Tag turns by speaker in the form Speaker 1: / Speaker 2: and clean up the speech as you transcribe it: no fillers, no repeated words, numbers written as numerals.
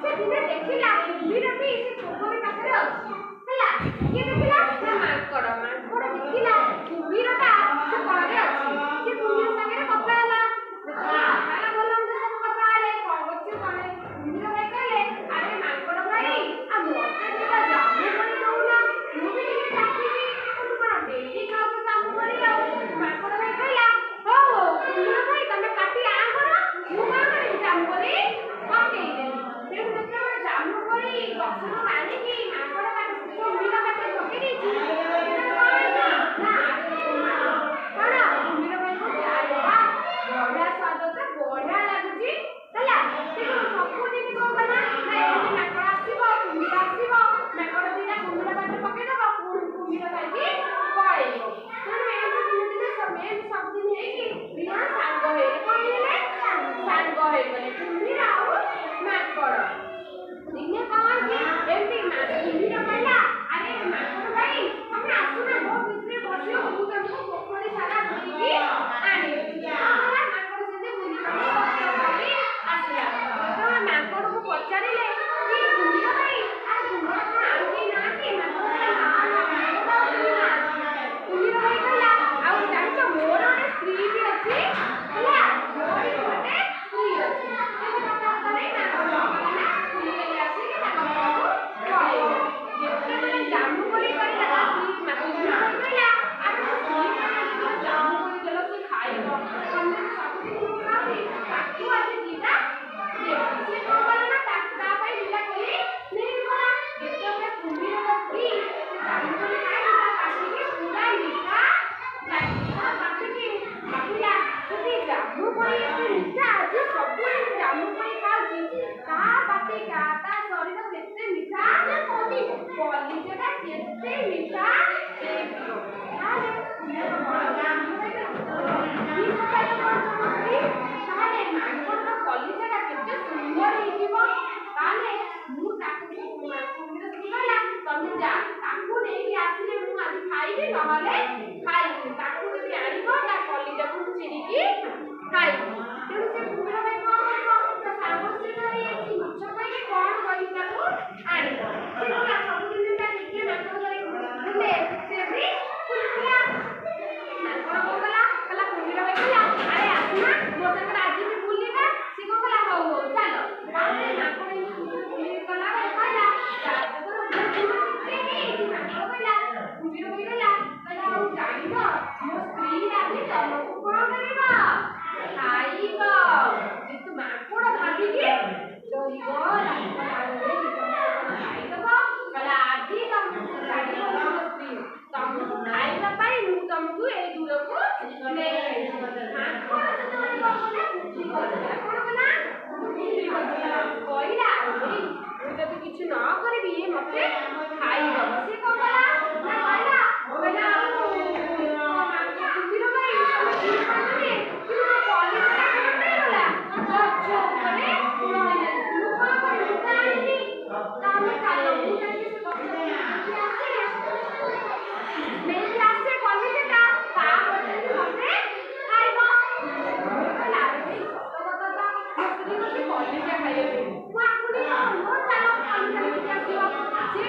Speaker 1: से दिने देखिला कुम्भीरटी से पोखरी पाखरे अछि ହେଲା କିଏ ଦେଖିଲା ନା ମାଙ୍କଡ ଦେଖିଲା କୁମ୍ଭୀରଟା ସେ କଳରେ ଅଛି ସେ କୁମ୍ଭୀର ସାଙ୍ଗରେ କଥା ହେଲା ଭଲ ମନ୍ଦ ସବୁ କଥା ହେଲେ କଣ କରୁଛି କଣ କୁମ୍ଭୀର ଭାଇ କହିଲେ ଆରେ ମାଙ୍କଡ ଭାଇ ଆଉ ମୋତେ ଟିକେ ଜାମୁ କୋଳି ଦଉନା ମୁଁ ବି ଟିକେ ଚାଖିବି ତୁ କଣ ଡେଲି ଖାଉଛୁ ଜାମୁ କୋଳି ଆଉ ମାଙ୍କଡ ଭାଇ କହିଲା ହଉ ହଉ କୁମ୍ଭୀର ଭାଇ ତମେ କାଟି ଆ କର ମୁଁ କଣ କରିବି ଜାମୁ କୋଳି ପକେଇଦେଲି ତେଣୁ ଯେତେବେଳେ ଜାମୁ କୋଳି ଗଛରୁ ଆଣିକି ମାଙ୍କଡ କୁମ୍ଭୀର ପାଖରେ ପକେଇ ଦେଇଛି କଣ କୁମ୍ଭୀର ଭାଇ କହୁଛି ଆରେ ବାଃ ବଢିଆ ସ୍ୱାଦ ତ ବଢିଆ ଲାଗୁଛି ହେଲା ସବୁଦିନ କଣ କଲା ନା ଏମିତି ମାଙ୍କଡ ଆସିବ କୁମ୍ଭୀର ଆସିବ ମାଙ୍କଡ ଦିଟା କୁମ୍ଭୀର ପାଖରେ ପକେଇଦବ ପୁଣି କୁମ୍ଭୀର ଖାଇକି ପଳେଇବ ତେଣୁ ଏମିତି ସବୁଦିନ ହେଇକି ଦିଜଣ ସାଙ୍ଗ ହେଇଗଲେ କଣ ହେଇଗଲେ ସାଙ୍ଗ ହେଇଗଲେ କୁମ୍ଭୀର ଆଉ ମାଙ୍କଡ ଦିନେ କଣ କି ଏମିତି କୁମ୍ଭୀର କହିଲା ଆରେ ମାଙ୍କଡ ଭାଇ ତମେ ଆସୁନା ମୋ ଭିତରେ ବସିବ ମୁଁ ତମକୁ ପୋଖରୀ ସାରା ବୁଲିକି ଆଣିବି ମାଙ୍କଡ ସେମିତି ବୁଲି ଆସିଲା ଯେତେବେଳେ ମାଙ୍କଡକୁ ପଚାରିଲେ କି କୁମ୍ଭୀର ଭାଇ ଆରେ ତୁମର କଣ ଆଉ କେହି ନାହାନ୍ତି ମାଙ୍କଡ କହିଲା କୁମ୍ଭୀର ଭାଇ କହିଲା ଆଉ ଜାଣିଛ ମୋର ଗୋଟେ ସ୍ତ୍ରୀ ବି ଅଛି ହେଲା ମୋର ଗୋଟେ ସ୍ତ୍ରୀ ଅଛି ଯେତେବେଳେ ଜାମୁ କୋଳି କହିଲା ତା ସ୍ତ୍ରୀ କୁମ୍ଭୀର ଭାଇ କହିଲା ଆରେ ସ୍ତ୍ରୀ ଜାମୁ କୋଳି ଦେଲ ସେ ଖାଇବ ତମେ ସବୁଦିନ ଖାଆନ୍ତି ତାକୁ ଆଜି ଦିଟା ସେ କଣ କଲା ନା ତା ପାଇଁ ଦିଟା କୋଳି ନେଇଗଲା ଯେତେବେଳେ କୁମ୍ଭୀରର ସ୍ତ୍ରୀ ସେ ଜାମୁ କୋଳି ଖାଇଲା ପାଟିକି ପୁରା ମିଠା ଲାଗିଲା ପାଟିକି ଭାବିଲା ଯଦି ଜାମୁ କୋଳି ଏତେ ମିଠା ଆଜି ସବୁଦିନ ଜାମୁ କୋଳି ଖାଉଛି ତା ପାଟି ତା ଶରୀର କେତେ ମିଠା କଲିଜାଟା କେତେ ମିଠା ତାହେଲେ ମାଙ୍କଡର କଲିଜାଟା କେତେ ସୁନ୍ଦର ହେଇଥିବ ତାହେଲେ ମୁଁ ତାକୁ କହିଲା ତମେ ଯା ତାକୁ ନେଇକି ଆସିଲେ ମୁଁ ଆଜି ଖାଇବି ନହେଲେ ଖାଇବିନି ତାକୁ ଯଦି ଆଣିବ ତା କଲିଜାକୁ ମୁଁ ଚିରିକି ଖାଇବି ତେଣୁ ସେ କୁମ୍ଭୀର ଭାଇ କଣ କରିବ ତା ସାଙ୍ଗ ସ୍ତ୍ରୀ ହେଇଯାଇଛି ମିଛ କହିକି କଣ କରିବି ତାକୁ ଆଣିବ ସେ କଲା ସବୁଦିନ ତା ନିଜେ ମାଙ୍କଡ ଧରି ସେ ବି କୁମ୍ଭୀର ମାଙ୍କଡ କଣ କଲା କହିଲା କୁମ୍ଭୀର ଭାଇ କହିଲା ଆରେ ଆସୁନା ମୋ ସାଙ୍ଗରେ ଆଜି ବି ବୁଲିବା ସେ କଣ କଲା ହଉ ହଉ ଚାଲ ତାପରେ ମାଙ୍କଡ ବୁଲି ଗଲା ବେଳେ କହିଲା ମାଙ୍କଡ କହିଲା କୁମ୍ଭୀର ଭାଇ କହିଲା ଆଉ ଜାଣିଛ ମୋ ସ୍ତ୍ରୀ ଆଜି ତମକୁ କଣ କରିବ ଖାଇବ କିନ୍ତୁ ମାଙ୍କଡ ଭାବିକି ରହିବ ଖାଇଦବ କହିଲା ଆଜି ତମକୁ ଛାଡିବ ମୋ ସ୍ତ୍ରୀ ତମକୁ ଖାଇବା ପାଇଁ ମୁଁ ତମକୁ ଏଇ ଦୂରକୁ ନେଇ ମାଙ୍କଡ ସେତେବେଳେ କଣ କଲା କହିଲା ମୁଁ ଯଦି କିଛି ନ କରିବି ଇଏ ମତେ ଖାଇଦବ ସେ କଣ କଲା କହିଲା କୁମ୍ଭୀର ଭାଇ କଲିଜା ଖାଇବେ ମୁଁ ଆକୁ ଚାଲ କଲିଜା ନେଇକି ଆସିବ ସେ